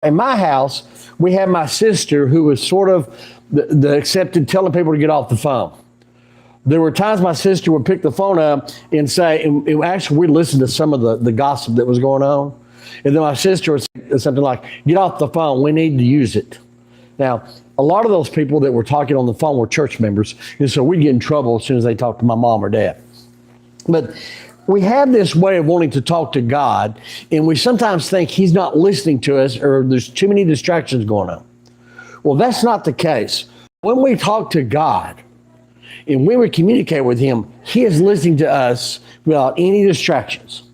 In my house, we had my sister who was sort of the accepted telling people to get off the phone. There were times my sister would pick the phone up and say, and actually we'd listen to some of the gossip that was going on. And then my sister would say something like, get off the phone, we need to use it. Now, a lot of those people that were talking on the phone were church members, and so we'd get in trouble as soon as they talked to my mom or dad. But we have this way of wanting to talk to God, and we sometimes think he's not listening to us or there's too many distractions going on. Well, that's not the case. When we talk to God and when we communicate with him, he is listening to us without any distractions.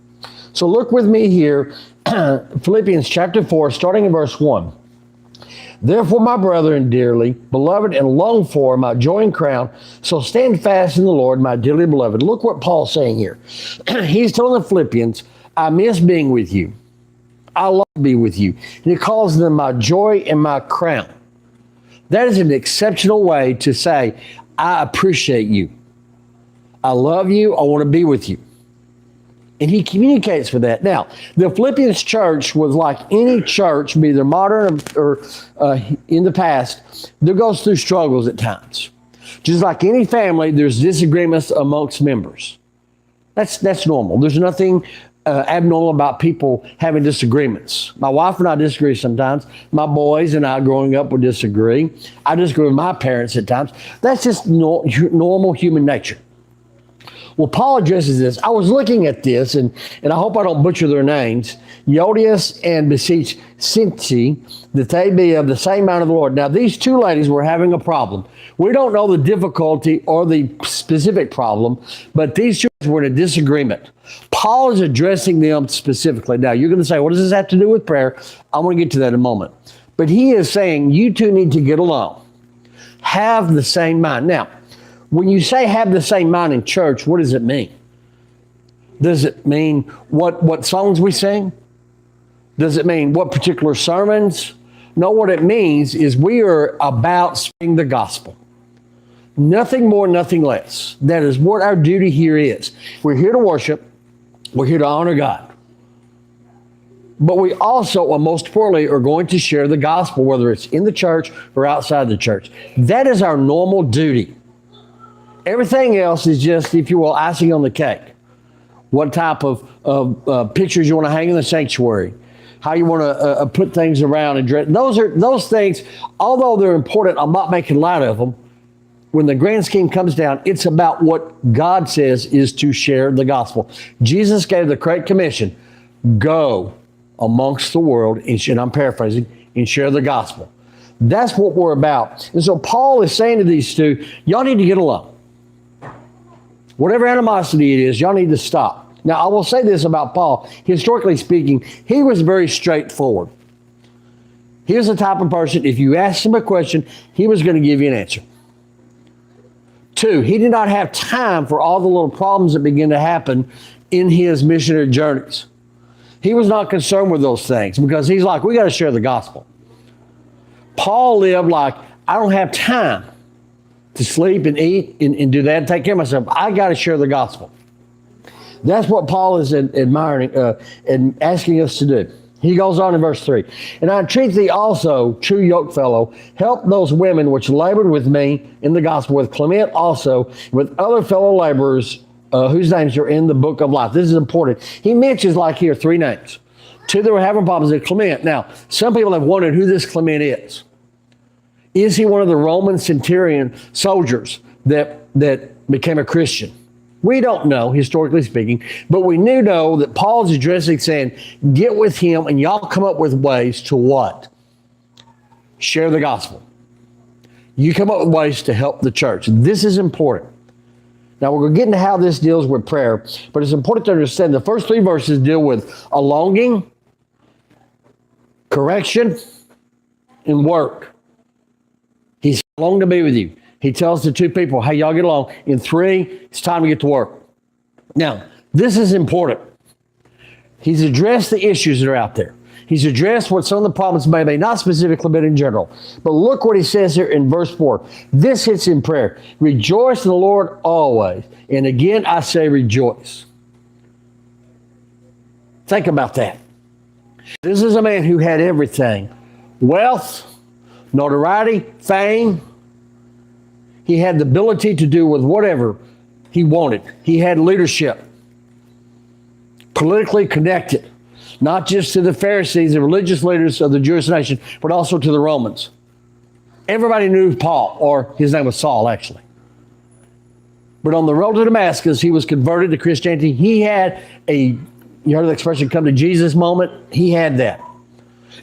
So look with me here, Philippians chapter 4, starting in verse 1. Therefore, my brethren, dearly beloved and longed for, my joy and crown, so stand fast in the Lord, my dearly beloved. Look what Paul's saying here. He's telling the Philippians, I miss being with you. I love to be with you. And he calls them my joy and my crown. That is an exceptional way to say, I appreciate you. I love you. I want to be with you. And he communicates with that. Now, the Philippians church was like any church, be either modern or in the past, that goes through struggles at times. Just like any family, there's disagreements amongst members. That's normal. There's nothing abnormal about people having disagreements. My wife and I disagree sometimes. My boys and I growing up would disagree. I disagree with my parents at times. That's just normal human nature. Well, Paul addresses this. I was looking at this, and I hope I don't butcher their names, Euodias and beseech Syntyche, that they be of the same mind of the Lord. Now, these two ladies were having a problem. We don't know the difficulty or the specific problem, but these two were in a disagreement. Paul is addressing them specifically. Now, you're going to say, what does this have to do with prayer? I'm going to get to that in a moment. But he is saying, you two need to get along. Have the same mind. Now, when you say have the same mind in church, what does it mean? Does it mean what songs we sing? Does it mean what particular sermons? No, what it means is we are about spreading the gospel. Nothing more, nothing less. That is what our duty here is. We're here to worship. We're here to honor God. But we also, and most importantly, are going to share the gospel, whether it's in the church or outside the church. That is our normal duty. Everything else is just, if you will, icing on the cake. What type of pictures you want to hang in the sanctuary, how you want to put things around and dress. Those things, although they're important, I'm not making light of them. When the grand scheme comes down, it's about what God says is to share the gospel. Jesus gave the Great Commission, go amongst the world, and I'm paraphrasing, and share the gospel. That's what we're about. And so Paul is saying to these two, y'all need to get along. Whatever animosity it is, y'all need to stop. Now, I will say this about Paul. Historically speaking, he was very straightforward. He was the type of person, if you asked him a question, he was going to give you an answer. 2, he did not have time for all the little problems that began to happen in his missionary journeys. He was not concerned with those things because he's like, we got to share the gospel. Paul lived like, I don't have time to sleep and eat and do that and take care of myself. I got to share the gospel. That's what Paul is admiring and asking us to do. He goes on in verse 3. And I entreat thee also, true yokefellow, help those women which labored with me in the gospel, with Clement also, with other fellow laborers whose names are in the book of life. This is important. He mentions like here 3 names. 2 that were having problems with Clement. Now, some people have wondered who this Clement is. Is he one of the Roman centurion soldiers that became a Christian? We don't know, historically speaking, but we do know that Paul's addressing saying, get with him and y'all come up with ways to what? Share the gospel. You come up with ways to help the church. This is important. Now, we're going to get into how this deals with prayer, but it's important to understand the first 3 verses deal with a longing, correction, and work. He's longing to be with you. He tells the 2 people, hey, y'all get along. In 3, it's time to get to work. Now, this is important. He's addressed the issues that are out there. He's addressed what some of the problems may be, not specifically, but in general. But look what he says here in verse 4. This hits in prayer. Rejoice in the Lord always. And again, I say rejoice. Think about that. This is a man who had everything wealth, notoriety, fame. He had the ability to do with whatever he wanted. He had leadership, politically connected, not just to the Pharisees, the religious leaders of the Jewish nation, but also to the Romans. Everybody knew Paul, or his name was Saul, actually. But on the road to Damascus, he was converted to Christianity. He had you heard the expression, come to Jesus moment? He had that.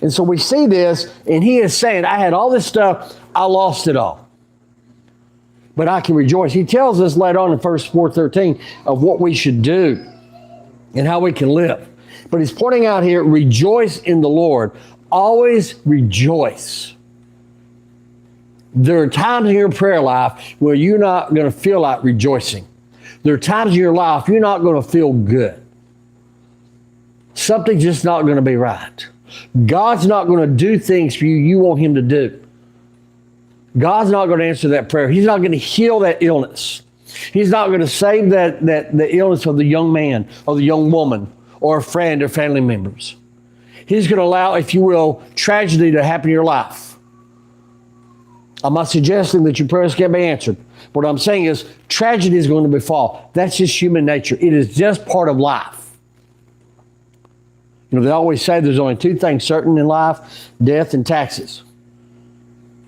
And so we see this, and he is saying, I had all this stuff, I lost it all. But I can rejoice. He tells us later on in 1 4:13 of what we should do and how we can live. But he's pointing out here, rejoice in the Lord. Always rejoice. There are times in your prayer life where you're not going to feel like rejoicing. There are times in your life you're not going to feel good. Something's just not going to be right. God's not going to do things for you you want him to do. God's not going to answer that prayer. He's not going to heal that illness. He's not going to save the illness of the young man or the young woman or a friend or family members. He's going to allow, if you will, tragedy to happen in your life. I'm not suggesting that your prayers can't be answered. What I'm saying is tragedy is going to befall. That's just human nature. It is just part of life. You know, they always say there's only two things certain in life, death and taxes.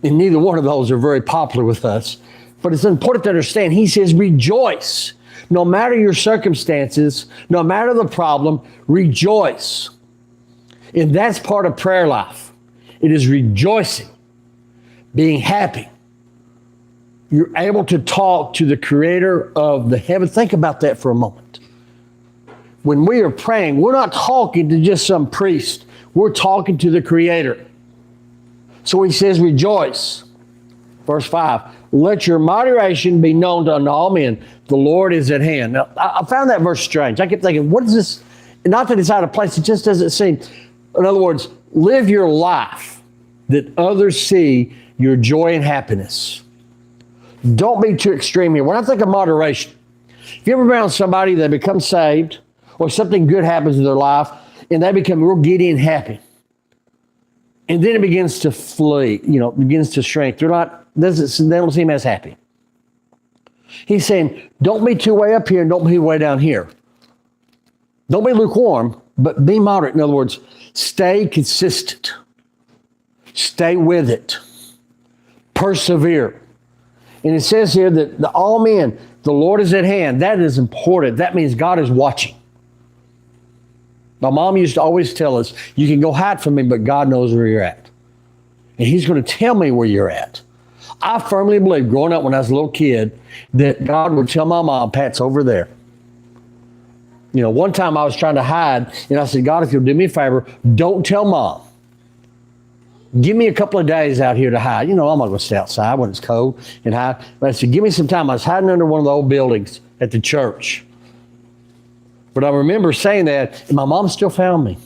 And neither one of those are very popular with us. But it's important to understand, he says, rejoice. No matter your circumstances, no matter the problem, rejoice. And that's part of prayer life. It is rejoicing, being happy. You're able to talk to the creator of the heaven. Think about that for a moment. When we are praying, we're not talking to just some priest. We're talking to the creator. So he says, rejoice. Verse 5, let your moderation be known to all men. The Lord is at hand. Now, I found that verse strange. I kept thinking, what is this? Not that it's out of place. It just doesn't seem. In other words, live your life that others see your joy and happiness. Don't be too extreme here. When I think of moderation, if you ever been around somebody that becomes saved or something good happens in their life and they become real giddy and happy, and then it begins to flee, begins to shrink. They don't seem as happy. He's saying, don't be too way up here and don't be way down here. Don't be lukewarm, but be moderate. In other words, stay consistent. Stay with it. Persevere. And it says here that all men, the Lord is at hand. That is important. That means God is watching. My mom used to always tell us, you can go hide from me, but God knows where you're at. And he's going to tell me where you're at. I firmly believe, growing up when I was a little kid, that God would tell my mom, Pat's over there. One time I was trying to hide, and I said, God, if you'll do me a favor, don't tell Mom. Give me a couple of days out here to hide. I'm not going to stay outside when it's cold and hide. But I said, give me some time. I was hiding under one of the old buildings at the church. But I remember saying that, and my mom still found me.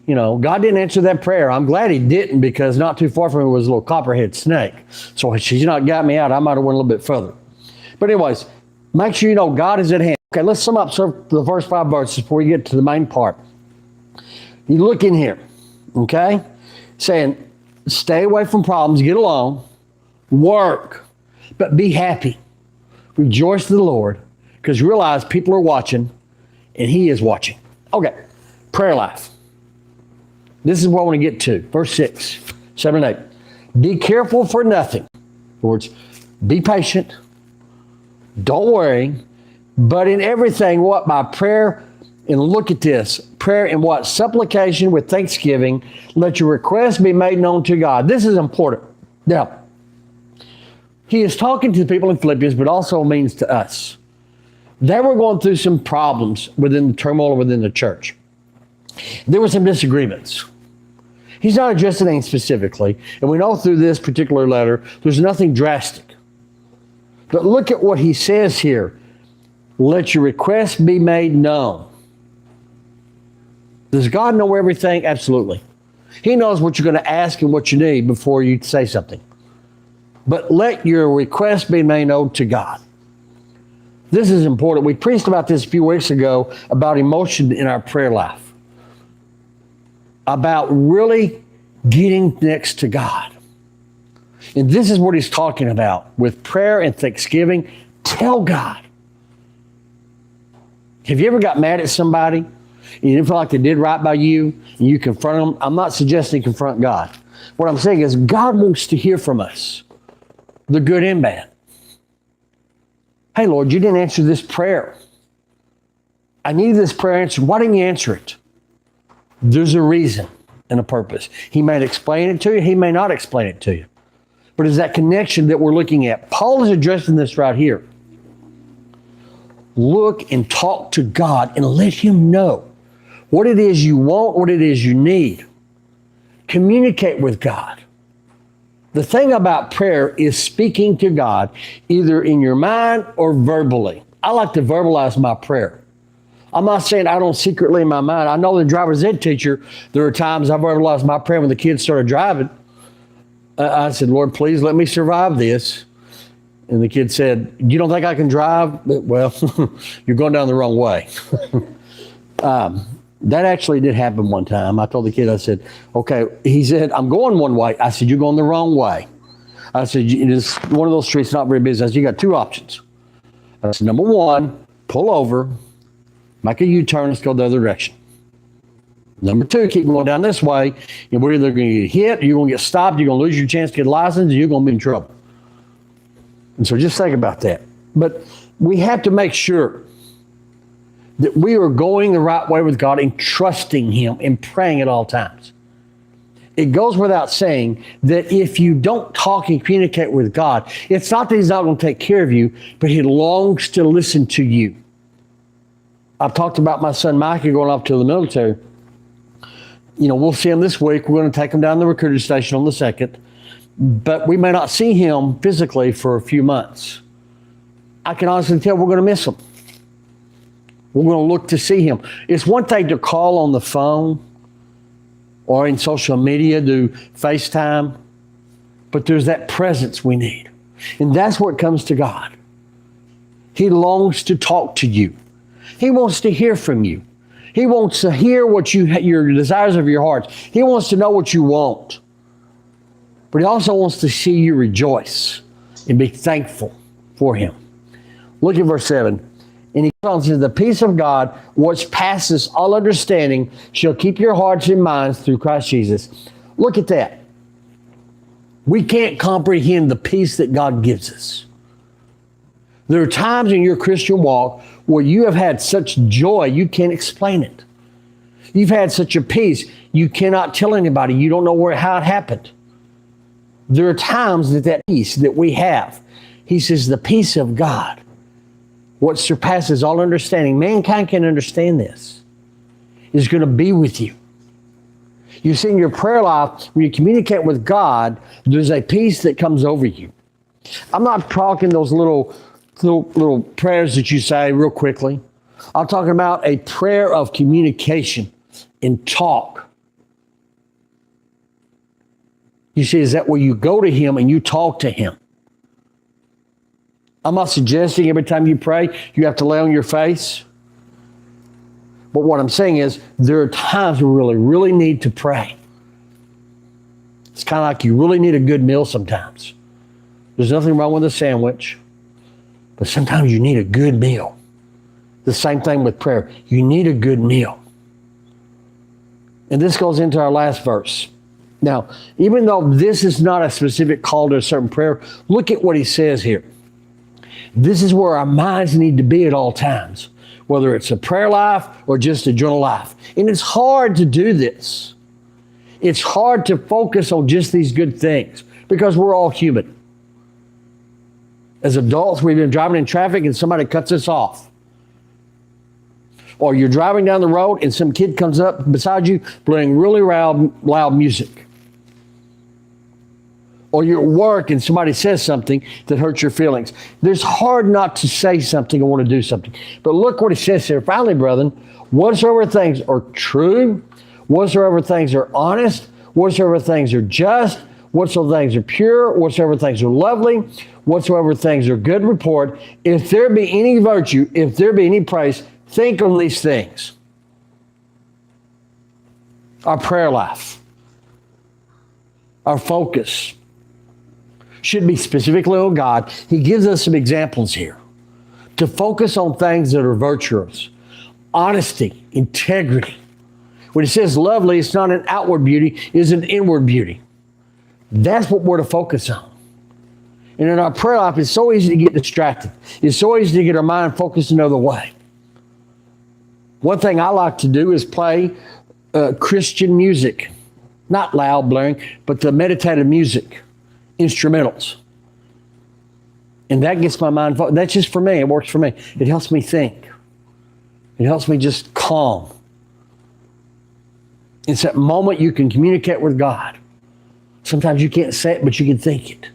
God didn't answer that prayer. I'm glad he didn't, because not too far from me was a little copperhead snake. So she's not got me out. I might have went a little bit further. But anyways, make sure you know God is at hand. Okay, let's sum up the first 5 verses before we get to the main part. You look in here, okay? Saying, stay away from problems, get along, work, but be happy. Rejoice in the Lord, because realize people are watching, and he is watching. Okay, prayer life. This is what I want to get to. Verse 6, 7, and 8. Be careful for nothing. In other words, be patient. Don't worry. But in everything, what? By prayer, and look at this. Prayer and what? Supplication with thanksgiving. Let your requests be made known to God. This is important. Now, he is talking to the people in Philippians, but also means to us. They were going through some problems within the turmoil within the church. There were some disagreements. He's not addressing anything specifically, and we know through this particular letter, there's nothing drastic. But look at what he says here. Let your requests be made known. Does God know everything? Absolutely. He knows what you're going to ask and what you need before you say something. But let your requests be made known to God. This is important. We preached about this a few weeks ago about emotion in our prayer life. About really getting next to God. And this is what he's talking about with prayer and thanksgiving. Tell God. Have you ever got mad at somebody and you didn't feel like they did right by you and you confront them? I'm not suggesting confront God. What I'm saying is God wants to hear from us, the good and bad. Hey, Lord, you didn't answer this prayer. I need this prayer answered. Why didn't you answer it? There's a reason and a purpose. He may explain it to you. He may not explain it to you. But it's that connection that we're looking at. Paul is addressing this right here. Look and talk to God and let him know what it is you want, what it is you need. Communicate with God. The thing about prayer is speaking to God either in your mind or verbally. I like to verbalize my prayer. I'm not saying I don't secretly in my mind. I know the driver's ed teacher, there are times I've verbalized my prayer when the kids started driving. I said, Lord, please let me survive this. And the kid said, you don't think I can drive? Well, you're going down the wrong way. That actually did happen one time. I told the kid, I said, okay, he said, I'm going one way. I said, you're going the wrong way. I said, it's one of those streets not very busy. I said, you got two options. I said, number one, pull over, make a U-turn, let's go the other direction. Number two, keep going down this way, and we're either going to get hit, or you're going to get stopped, you're going to lose your chance to get a license, and you're going to be in trouble. And so just think about that. But we have to make sure that we are going the right way with God and trusting him and praying at all times. It goes without saying that if you don't talk and communicate with God, it's not that he's not going to take care of you, but he longs to listen to you. I've talked about my son Micah going off to the military. You know, we'll see him this week. We're going to take him down to the recruiter station on the 2nd, but we may not see him physically for a few months. I can honestly tell we're going to miss him. We're going to look to see him. It's one thing to call on the phone or in social media, do FaceTime, but there's that presence we need. And that's where it comes to God. He longs to talk to you. He wants to hear from you. He wants to hear what your desires of your heart. He wants to know what you want. But he also wants to see you rejoice and be thankful for him. Look at verse 7. And he goes on and says, the peace of God, which passes all understanding, shall keep your hearts and minds through Christ Jesus. Look at that. We can't comprehend the peace that God gives us. There are times in your Christian walk where you have had such joy, you can't explain it. You've had such a peace, you cannot tell anybody. You don't know how it happened. There are times that peace that we have, he says, the peace of God, what surpasses all understanding. Mankind can understand this. Is going to be with you. You see, in your prayer life, when you communicate with God, there's a peace that comes over you. I'm not talking those little prayers that you say real quickly. I'm talking about a prayer of communication and talk. You see, is that where you go to him and you talk to him? I'm not suggesting every time you pray, you have to lay on your face. But what I'm saying is there are times we really need to pray. It's kind of like you really need a good meal sometimes. There's nothing wrong with a sandwich, but sometimes you need a good meal. The same thing with prayer. You need a good meal. And this goes into our last verse. Now, even though this is not a specific call to a certain prayer, look at what he says here. This is where our minds need to be at all times, whether it's a prayer life or just a journal life. And it's hard to do this. It's hard to focus on just these good things because we're all human. As adults, we've been driving in traffic and somebody cuts us off. Or you're driving down the road and some kid comes up beside you playing really loud music. Or you're at work and somebody says something that hurts your feelings. It's hard not to say something or want to do something. But look what he says here. Finally, brethren, whatsoever things are true, whatsoever things are honest, whatsoever things are just, whatsoever things are pure, whatsoever things are lovely, whatsoever things are good report, if there be any virtue, if there be any praise, think on these things. Our prayer life. our focus should be specifically on God. He gives us some examples here to focus on things that are virtuous, honesty, integrity. When it says lovely, it's not an outward beauty, it's an inward beauty. That's what we're to focus on. And in our prayer life, it's so easy to get distracted. It's so easy to get our mind focused another way. One thing I like to do is play Christian music. Not loud, blaring, but the meditative music, instrumentals. And that gets my mind focused. That's just for me. It works for me. It helps me think. It helps me just calm. It's that moment you can communicate with God. Sometimes you can't say it, but you can think it.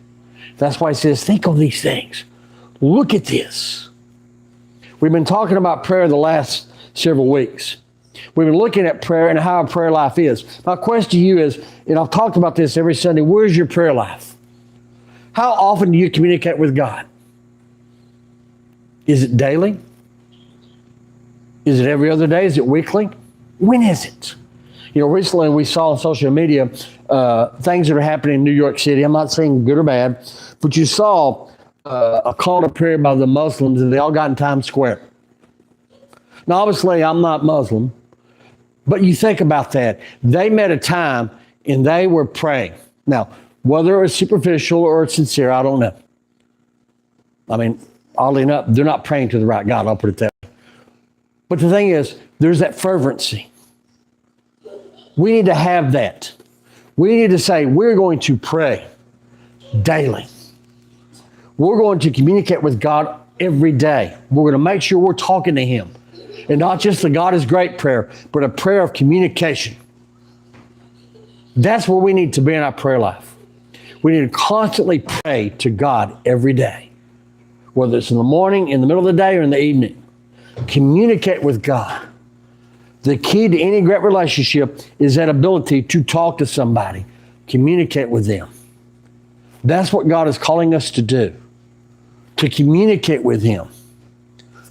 That's why it says, think on these things. Look at this. We've been talking about prayer the last several weeks. We've been looking at prayer and how our prayer life is. My question to you is, and I've talked about this every Sunday, where's your prayer life? How often do you communicate with God? Is it daily? Is it every other day? Is it weekly? When is it? You know, recently we saw on social media things that are happening in New York City. I'm not saying good or bad, but you saw a call to prayer by the Muslims, and they all got in Times Square. Now, obviously, I'm not Muslim, but you think about that. They met a time and they were praying. Now, whether it was superficial or sincere, I don't know. I mean, oddly enough, they're not praying to the right God, I'll put it that way. But the thing is, there's that fervency. We need to have that. We need to say, we're going to pray daily. We're going to communicate with God every day. We're going to make sure we're talking to Him. And not just the God is great prayer, but a prayer of communication. That's where we need to be in our prayer life. We need to constantly pray to God every day. Whether it's in the morning, in the middle of the day, or in the evening. Communicate with God. The key to any great relationship is that ability to talk to somebody. Communicate with them. That's what God is calling us to do. To communicate with Him.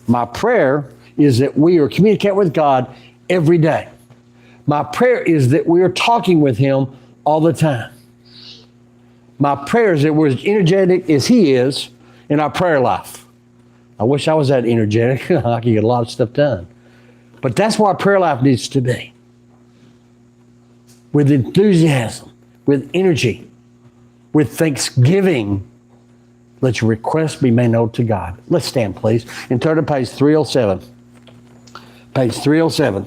My prayer is that we are communicating with God every day. My prayer is that we are talking with Him all the time. My prayer is that we're as energetic as He is in our prayer life. I wish I was that energetic. I could get a lot of stuff done. But that's what our prayer life needs to be. With enthusiasm, with energy, with thanksgiving. Let your requests be made known to God. Let's stand, please, and turn to page 307. Page 307.